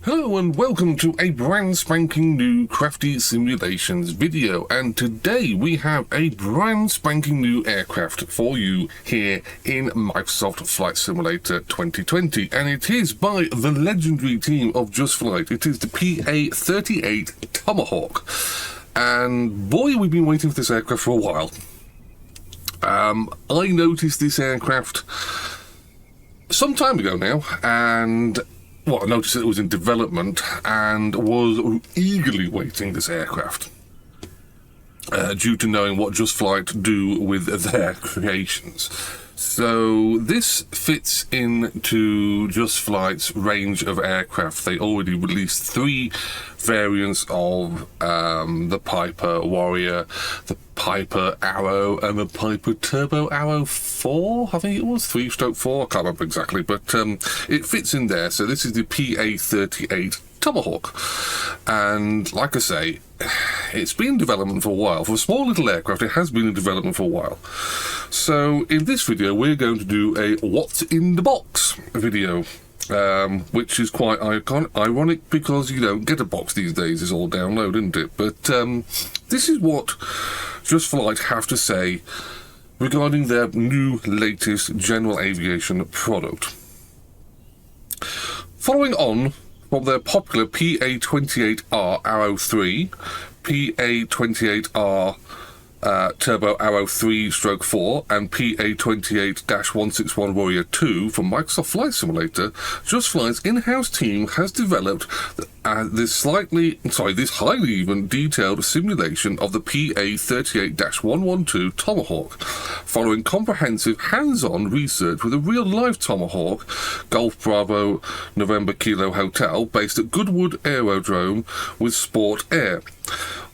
Hello and welcome to a brand spanking new Crafty Simulations video, and today we have a brand spanking new aircraft for you here in Microsoft Flight Simulator 2020, and it is by the legendary team of Just Flight. It is the PA-38 Tomahawk, and boy, we've been waiting for this aircraft for a while. I noticed this aircraft some time ago now, and I noticed that it was in development and was eagerly waiting this aircraft due to knowing what Just Flight do with their creations. So this fits into Just Flight's range of aircraft. They already released 3 variants of the Piper Warrior, the Piper Arrow, and the Piper Turbo Arrow 4, I think it was, 3/4, I can't remember exactly, but it fits in there. So this is the PA-38 Tomahawk, and like I say, it's been in development for a while. For a small little aircraft, it has been in development for a while. So in this video, we're going to do a What's in the Box video, which is quite ironic because you don't get a box these days, it's all download, isn't it? But this is what Just Flight have to say regarding their new latest general aviation product. Following on from their popular PA-38R Arrow 3, PA-28R Turbo Arrow 3/4, and PA-28-161 Warrior 2 from Microsoft Flight Simulator, Just Flight's in-house team has developed this highly even detailed simulation of the PA-38-112 Tomahawk, following comprehensive hands-on research with a real-life Tomahawk, Golf Bravo November Kilo Hotel, based at Goodwood Aerodrome with Sport Air.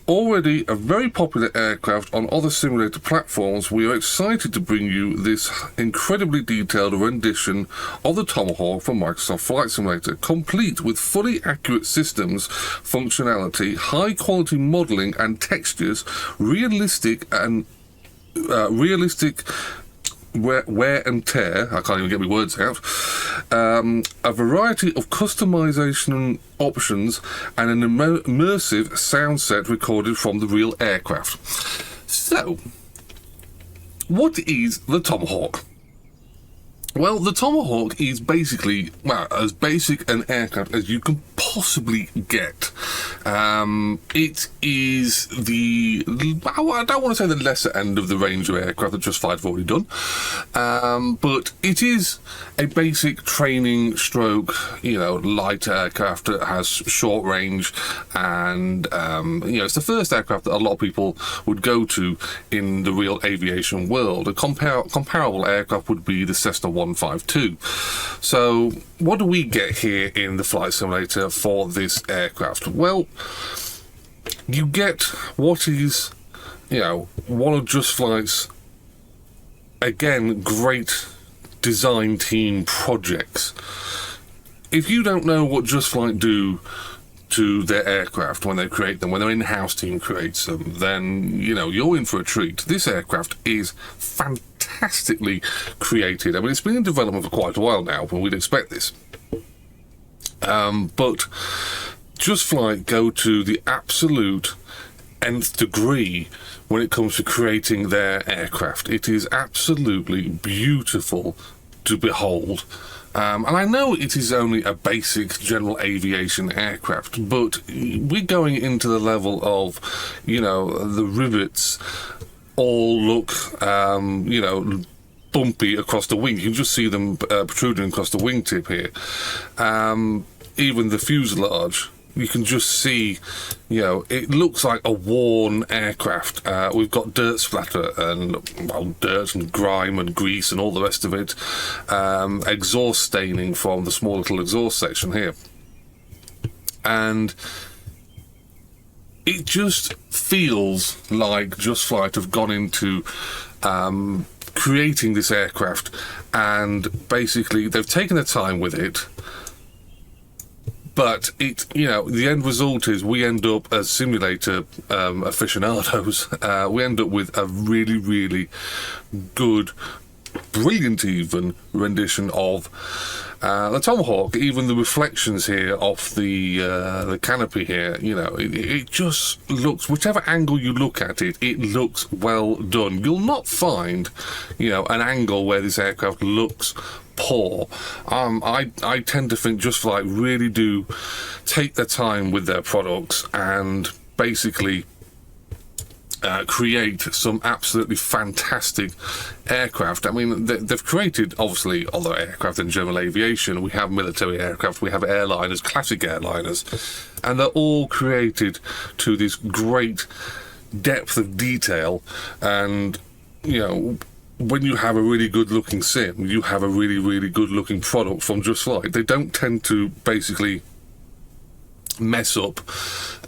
Already a very popular aircraft on other simulator platforms, we are excited to bring you this incredibly detailed rendition of the Tomahawk from Microsoft Flight Simulator, complete with fully accurate systems, functionality, high-quality modelling and textures, realistic wear and tear, I can't even get my words out, a variety of customization options, and an immersive sound set recorded from the real aircraft. So, what is the Tomahawk? Well, the Tomahawk is basically, as basic an aircraft as you can possibly get. It is I don't want to say the lesser end of the range of aircraft that Just Flight have already done, but it is a basic training stroke, light aircraft that has short range, and it's the first aircraft that a lot of people would go to in the real aviation world. A comparable aircraft would be the Cessna 152. So what do we get here in the Flight Simulator for this aircraft? Well, you get what is, one of Just Flight's, again, great design team projects. If you don't know what Just Flight do to their aircraft when they create them, when their in-house team creates them, then, you're in for a treat. This aircraft is fantastically created. I mean, it's been in development for quite a while now, but we'd expect this. But Just Flight go to the absolute nth degree when it comes to creating their aircraft. It is absolutely beautiful to behold. And I know it is only a basic general aviation aircraft, but we're going into the level of, the rivets all look, bumpy across the wing. You can just see them protruding across the wingtip here. Even the fuselage, you can just see, it looks like a worn aircraft. We've got dirt splatter and, dirt and grime and grease and all the rest of it. Exhaust staining from the small little exhaust section here. And it just feels like Just Flight have gone into creating this aircraft, and basically they've taken their time with it. But the end result is we end up as simulator aficionados. We end up with a really, really good, brilliant even rendition of The Tomahawk, even the reflections here off the canopy here, you know, it just looks, whichever angle you look at it, it looks well done. You'll not find, you know, an angle where this aircraft looks poor. I tend to think Just Flight really do take their time with their products and basically create some absolutely fantastic aircraft. I mean, they've created, obviously, other aircraft in general aviation. We have military aircraft, we have airliners, classic airliners, and they're all created to this great depth of detail. And, you know, when you have a really good looking sim, you have a really, really good looking product from Just Flight. They don't tend to basically mess up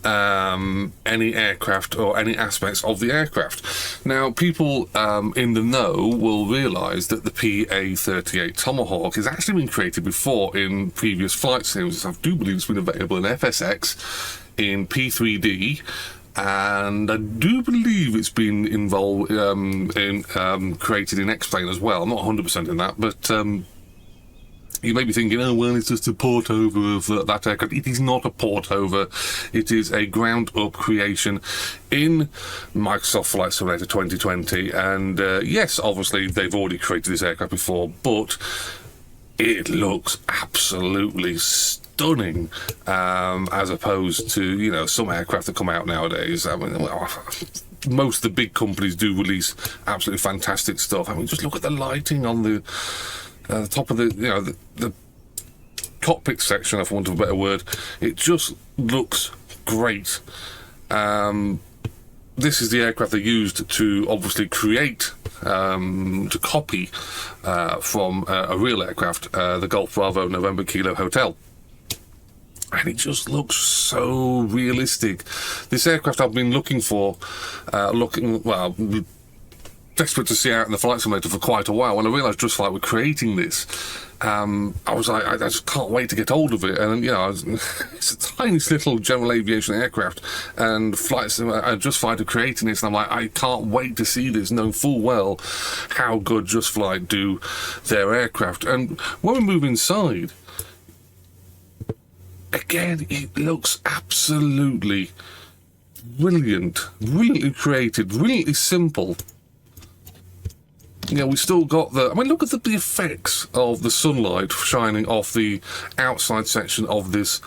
any aircraft or any aspects of the aircraft. Now, people in the know will realise that the PA-38 Tomahawk has actually been created before in previous flight sims. I do believe it's been available in FSX, in P3D, and I do believe it's been involved created in X-Plane as well. I'm not 100% in that, but you may be thinking, oh, well, it's just a port over of that aircraft. It is not a port over. It is a ground-up creation in Microsoft Flight Simulator 2020. And yes, obviously, they've already created this aircraft before, but it looks absolutely stunning, as opposed to, you know, some aircraft that come out nowadays. I mean, most of the big companies do release absolutely fantastic stuff. I mean, just look at the lighting on the top of the, you know, the cockpit section, for want of a better word. It just looks great. This is the aircraft they used to obviously create, to copy from a real aircraft, the Golf Bravo November Kilo Hotel. And it just looks so realistic. This aircraft I've been looking for, desperate to see out in the flight simulator for quite a while. When I realised Just Flight were creating this, I was like, I just can't wait to get hold of it. And, you know, it's a tiny little general aviation aircraft, and Just Flight are creating this, and I'm like, I can't wait to see this, knowing full well how good Just Flight do their aircraft. And when we move inside, again, it looks absolutely brilliant, brilliantly created, brilliantly simple. You know, we still got I mean, look at the effects of the sunlight shining off the outside section of this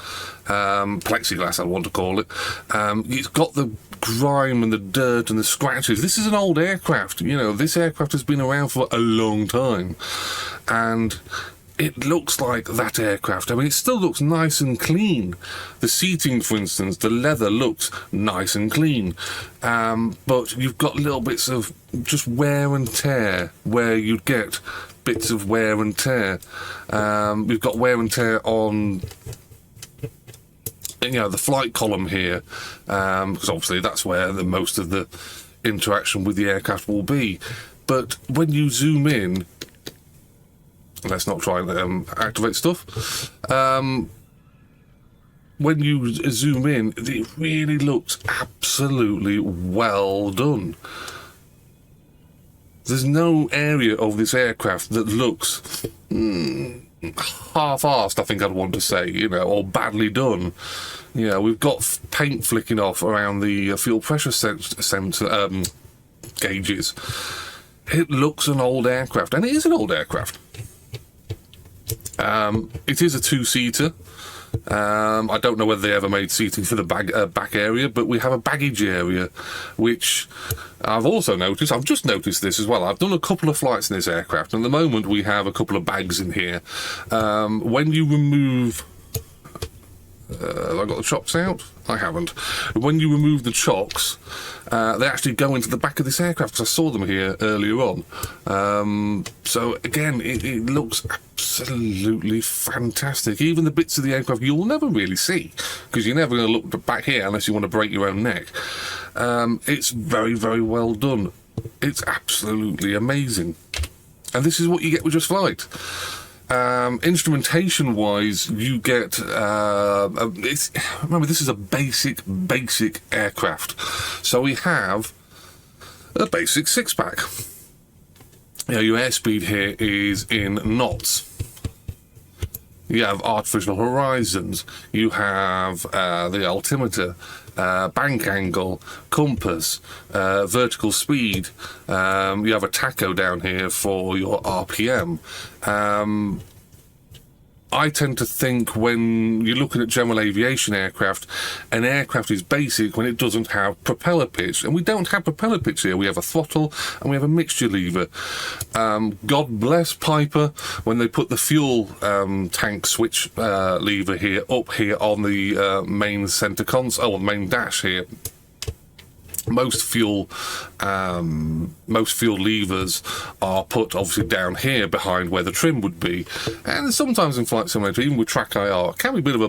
plexiglass, I want to call it. It's got the grime and the dirt and the scratches. This is an old aircraft. You know, this aircraft has been around for a long time. And it looks like that aircraft. I mean, it still looks nice and clean. The seating, for instance, the leather looks nice and clean. But you've got little bits of just wear and tear where you'd get bits of wear and tear. We've got wear and tear on, you know, the flight column here, because obviously that's where most of the interaction with the aircraft will be. But when you zoom in, let's not try and activate stuff. When you zoom in, it really looks absolutely well done. There's no area of this aircraft that looks half-arsed, I think I'd want to say, you know, or badly done. You know, we've got paint flicking off around the fuel pressure gauges. It looks an old aircraft, and it is an old aircraft. It is a two-seater. I don't know whether they ever made seating for the back area, but we have a baggage area, which I've also noticed. I've just noticed this as well. I've done a couple of flights in this aircraft, and at the moment we have a couple of bags in here. When you remove... have I got the chocks out? I haven't. When you remove the chocks, they actually go into the back of this aircraft, because I saw them here earlier on. So again, it looks absolutely fantastic. Even the bits of the aircraft you'll never really see, because you're never going to look back here unless you want to break your own neck. It's very, very well done. It's absolutely amazing. And this is what you get with Just Flight. Instrumentation wise, you get remember, this is a basic aircraft, so we have a basic 6-pack. You know, your airspeed here is in knots. You have artificial horizons. You have the altimeter, bank angle, compass, vertical speed. You have a tacho down here for your RPM. I tend to think when you're looking at general aviation aircraft, an aircraft is basic when it doesn't have propeller pitch. And we don't have propeller pitch here. We have a throttle and we have a mixture lever. God bless Piper when they put the fuel tank switch lever here up here on the main center console, or main dash here. Most fuel levers are put obviously down here behind where the trim would be, and sometimes in Flight Simulator, even with TrackIR, it can be a bit of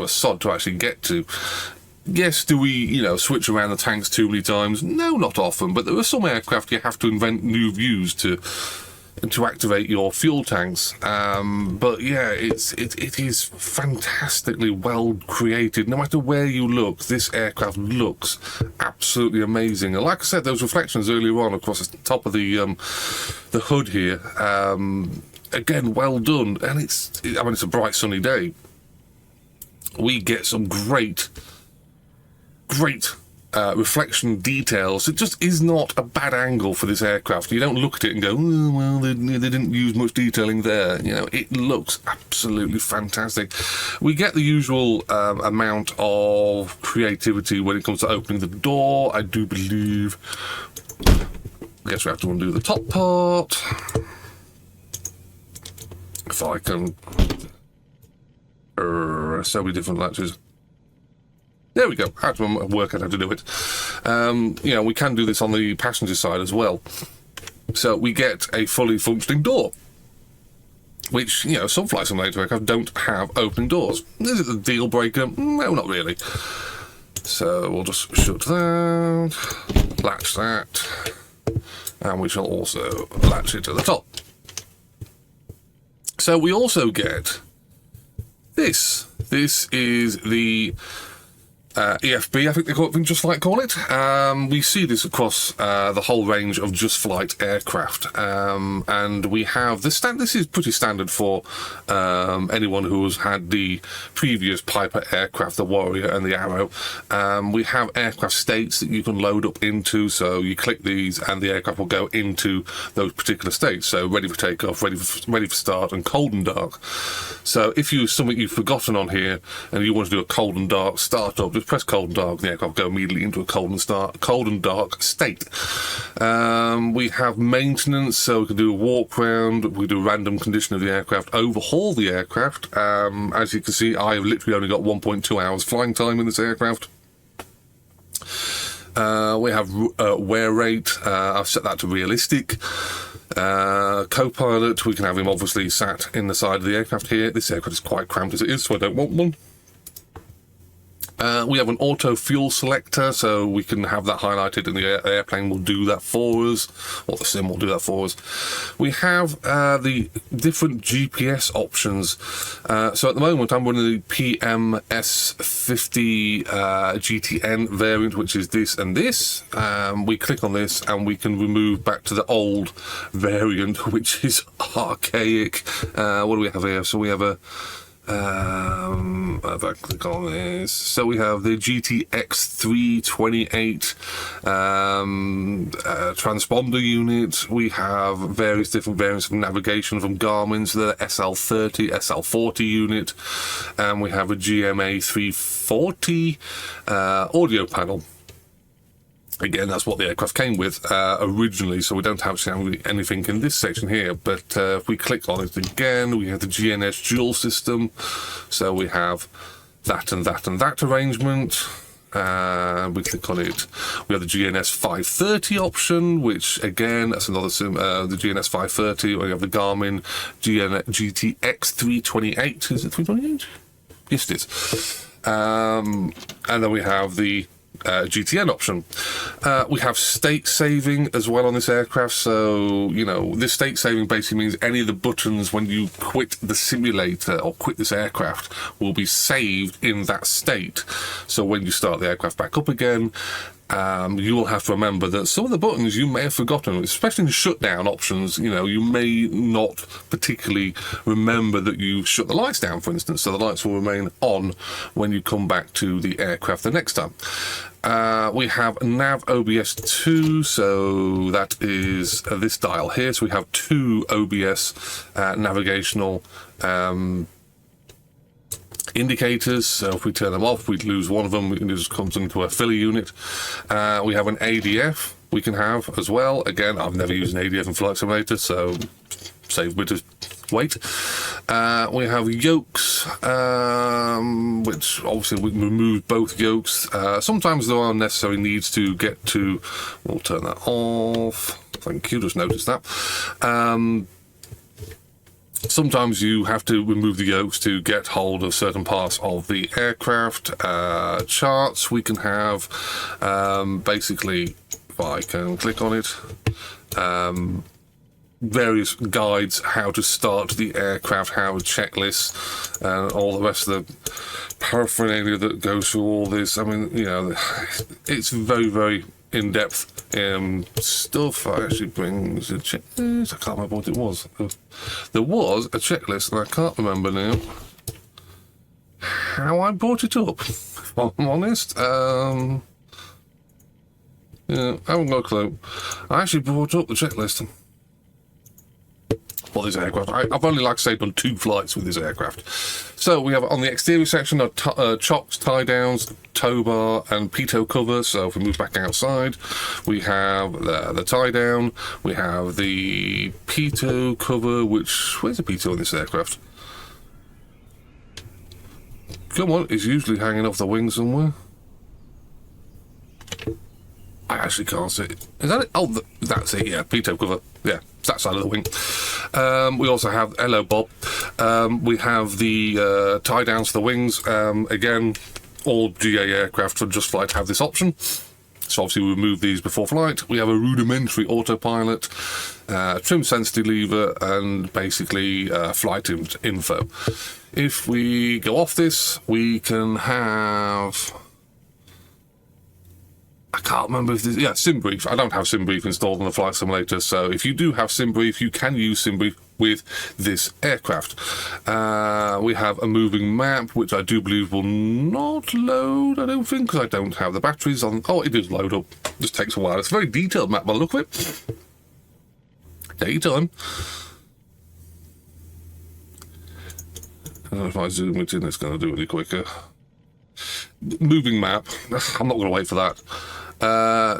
a sod to actually get to. Yes, do we, switch around the tanks too many times? No, not often, but there are some aircraft you have to invent new views to activate your fuel tanks. But yeah, it is fantastically well created. No matter where you look, this aircraft looks absolutely amazing. And like I said, those reflections earlier on across the top of the hood here, again, well done. And it's a bright sunny day. We get some great reflection details. It just is not a bad angle for this aircraft. You don't look at it and go, oh, well, they didn't use much detailing there. It looks absolutely fantastic. We get the usual amount of creativity when it comes to opening the door. I do believe, I guess we have to undo the top part. If I can, so many different latches. There we go. I have to work out how to do it. We can do this on the passenger side as well. So we get a fully functioning door, which, some Flight Simulator aircraft don't have opening doors. Is it a deal breaker? No, not really. So we'll just shut that, latch that, and we shall also latch it to the top. So we also get this. This is the EFB, I think they just call it. We see this across the whole range of Just Flight aircraft, and we have this is pretty standard for anyone who has had the previous Piper aircraft, the Warrior and the Arrow. We have aircraft states that you can load up into, so you click these and the aircraft will go into those particular states. So ready for takeoff, ready for start, and cold and dark. So if something you've forgotten on here and you want to do a cold and dark startup, just press cold and dark, the aircraft will go immediately into a cold and dark state. We have maintenance, so we can do a walk round, we do random condition of the aircraft, overhaul the aircraft. As you can see, I've literally only got 1.2 hours flying time in this aircraft. We have wear rate, I've set that to realistic. Co-pilot, we can have him obviously sat in the side of the aircraft here. This aircraft is quite cramped as it is, so I don't want one. We have an auto fuel selector, so we can have that highlighted, and the airplane will do that for us, or the sim will do that for us. We have the different GPS options. So at the moment, I'm running the PMS50 GTN variant, which is this and this. We click on this, and we can remove back to the old variant, which is archaic. What do we have here? So we have a if I click on this, so we have the GTX 328 transponder unit. We have various different variants of navigation from Garmin, so the SL30, SL40 unit, and we have a GMA 340 audio panel. Again, that's what the aircraft came with originally, so we don't have anything in this section here. But if we click on it again, we have the GNS dual system. So we have that and that and that arrangement. We click on it. We have the GNS 530 option, which again, that's another sim. The GNS 530. We have the Garmin GTX 328. Is it 328? Yes, it is. And then we have the GTN option. We have state saving as well on this aircraft, so this state saving basically means any of the buttons when you quit the simulator or quit this aircraft will be saved in that state, so when you start the aircraft back up again, you will have to remember that some of the buttons you may have forgotten, especially in the shutdown options. You know, you may not particularly remember that you shut the lights down, for instance, so the lights will remain on when you come back to the aircraft the next time. We have nav OBS 2, so that is this dial here. So we have 2 OBS navigational indicators. So if we turn them off, we'd lose one of them. It just comes into a filler unit. We have an ADF we can have as well. Again, I've never used an ADF in Flight Simulator, so save a bit of weight. We have yokes, which obviously we can remove both yokes. Sometimes there are necessary needs to get to. We'll turn that off. Thank you, just noticed that. Sometimes you have to remove the yokes to get hold of certain parts of the aircraft. Charts we can have, basically, if I can click on it, various guides how to start the aircraft, how to checklists, and all the rest of the paraphernalia that goes through all this. I mean, you know, it's very, very in-depth stuff. I actually brings a checklist. I can't remember what it was. There was a checklist, and I can't remember now how I brought it up, if I'm honest. Yeah, I haven't got a clue. I actually brought up the checklist for this aircraft. I've only, like I say, done 2 flights with this aircraft. So we have on the exterior section chocks, tie downs, tow bar, and pitot cover. So if we move back outside, we have the tie down. We have the pitot cover. Where's the pitot in this aircraft? Come on, it's usually hanging off the wing somewhere. I actually can't see it. Is that it? Oh, that's it, yeah. Pitot cover. Yeah, it's that side of the wing. We also have, hello Bob, we have the tie downs to the wings. Again, all GA aircraft for Just Flight have this option. So obviously we remove these before flight. We have a rudimentary autopilot, trim sensitivity lever, and basically flight info. If we go off this, we can have... I can't remember if this... Yeah, SimBrief. I don't have SimBrief installed on the Flight Simulator, so if you do have SimBrief, you can use SimBrief with this aircraft. We have a moving map, which I do believe will not load, I don't think, because I don't have the batteries on. Oh, it does load up. It just takes a while. It's a very detailed map by the look of it. Take your time. I don't know if I zoom it in, it's going to do it any quicker. Moving map. I'm not going to wait for that.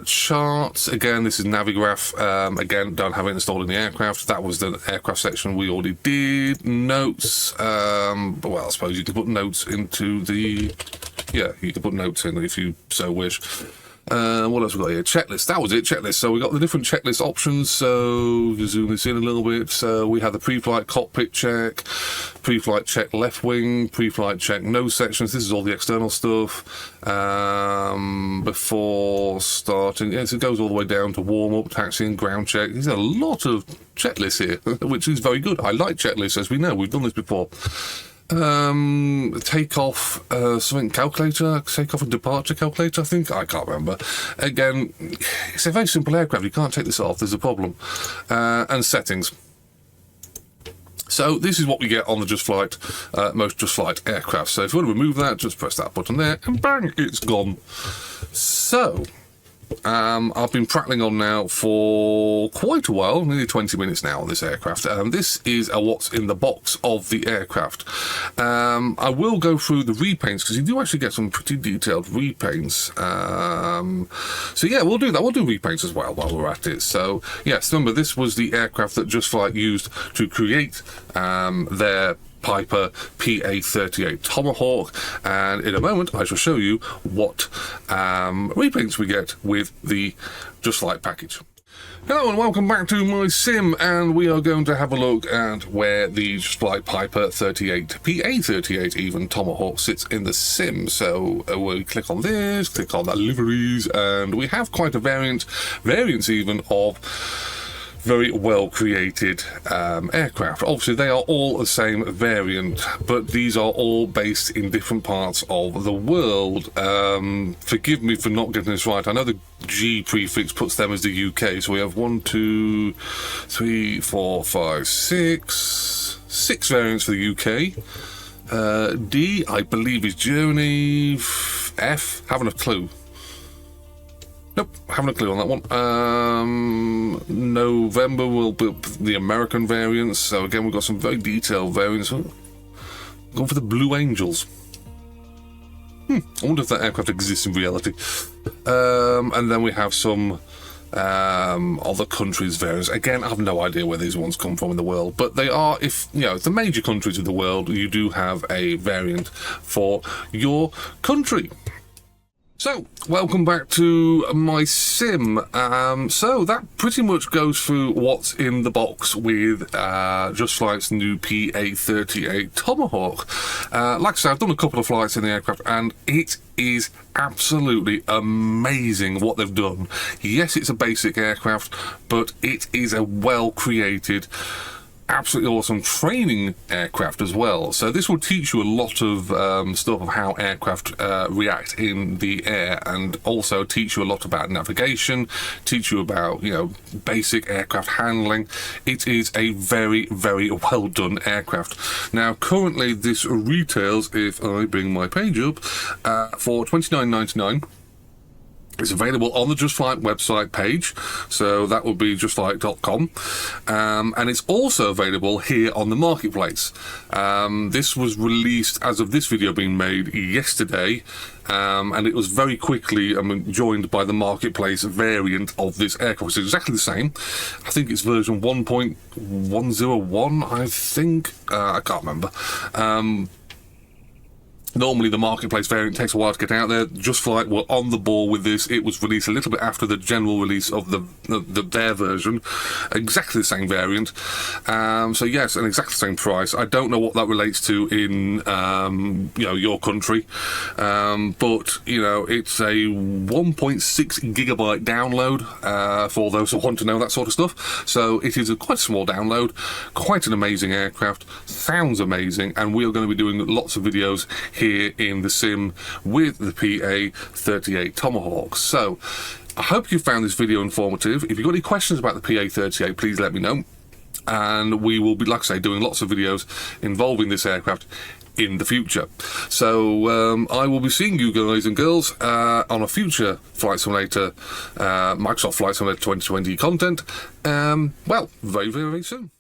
Charts, again, this is Navigraph. Again, don't have it installed in the aircraft. That was the aircraft section we already did. Notes, well, I suppose you could put notes into the... Yeah, you could put notes in if you so wish. What else we got here? Checklist. That was it, checklist. So we got the different checklist options. So if you zoom this in a little bit. So we have the pre-flight cockpit check, pre-flight check left wing, pre-flight check nose sections. This is all the external stuff. Before starting, yes, it goes all the way down to warm up, taxiing, ground check. There's a lot of checklists here, which is very good. I like checklists, as we know. We've done this before. Takeoff, something calculator, takeoff and departure calculator, I think. I can't remember. Again, it's a very simple aircraft. You can't take this off. There's a problem. And settings. So this is what we get on the Just Flight, most Just Flight aircraft. So if you want to remove that, just press that button there, and bang, it's gone. So I've been prattling on now for quite a while, nearly 20 minutes now on this aircraft. This is what's in the box of the aircraft. I will go through the repaints, because you do actually get some pretty detailed repaints. So yeah, we'll do that. We'll do repaints as well while we're at it. So yes, remember, this was the aircraft that Just Flight used to create their Piper PA-38 Tomahawk, and in a moment I shall show you what repaints we get with the Just Flight package. Hello and welcome back to my sim, and we are going to have a look at where the Just Flight Piper 38, PA-38 even, Tomahawk sits in the sim. So we click on this, click on that liveries, and we have quite a variance even of very well created aircraft. Obviously they are all the same variant, but these are all based in different parts of the world. Forgive me for not getting this right. I know the G prefix puts them as the UK, so we have 1, 2, 3, 4, 5, 6 variants for the UK. D, I believe, is Germany. F, haven't a clue. Nope, haven't a clue on that one. November will be the American variants. So again, we've got some very detailed variants. Going for the Blue Angels. I wonder if that aircraft exists in reality. And then we have some other countries' variants. Again, I have no idea where these ones come from in the world, but they are, if you know, the major countries of the world, you do have a variant for your country. So, welcome back to my sim. So that pretty much goes through what's in the box with Just Flight's new PA-38 Tomahawk. Like I said, I've done a couple of flights in the aircraft, and it is absolutely amazing what they've done. Yes, it's a basic aircraft, but it is a well-created, absolutely awesome training aircraft as well. So this will teach you a lot of stuff of how aircraft react in the air, and also teach you a lot about navigation, teach you about, you know, basic aircraft handling. It is a very, very well done aircraft. Now currently this retails, if I bring my page up, for $29.99. It's available on the Just Flight website page, so that would be justflight.com, and it's also available here on the marketplace. This was released, as of this video being made, yesterday, and it was very quickly joined by the marketplace variant of this aircraft. It's exactly the same. I think it's version 1.101, I think. I can't remember. Normally the marketplace variant takes a while to get out there. Just Flight were on the ball with this. It was released a little bit after the general release of their version. Exactly the same variant. So yes, and exactly the same price. I don't know what that relates to in you know, your country, but you know, it's a 1.6 gigabyte download for those who want to know that sort of stuff. So it is a quite small download, quite an amazing aircraft, sounds amazing, and we are going to be doing lots of videos here in the sim with the PA-38 Tomahawk. So I hope you found this video informative. If you've got any questions about the PA-38, please let me know, and we will be, like I say, doing lots of videos involving this aircraft in the future. So I will be seeing you guys and girls on a future Flight Simulator, Microsoft Flight Simulator 2020 content, well, very, very soon.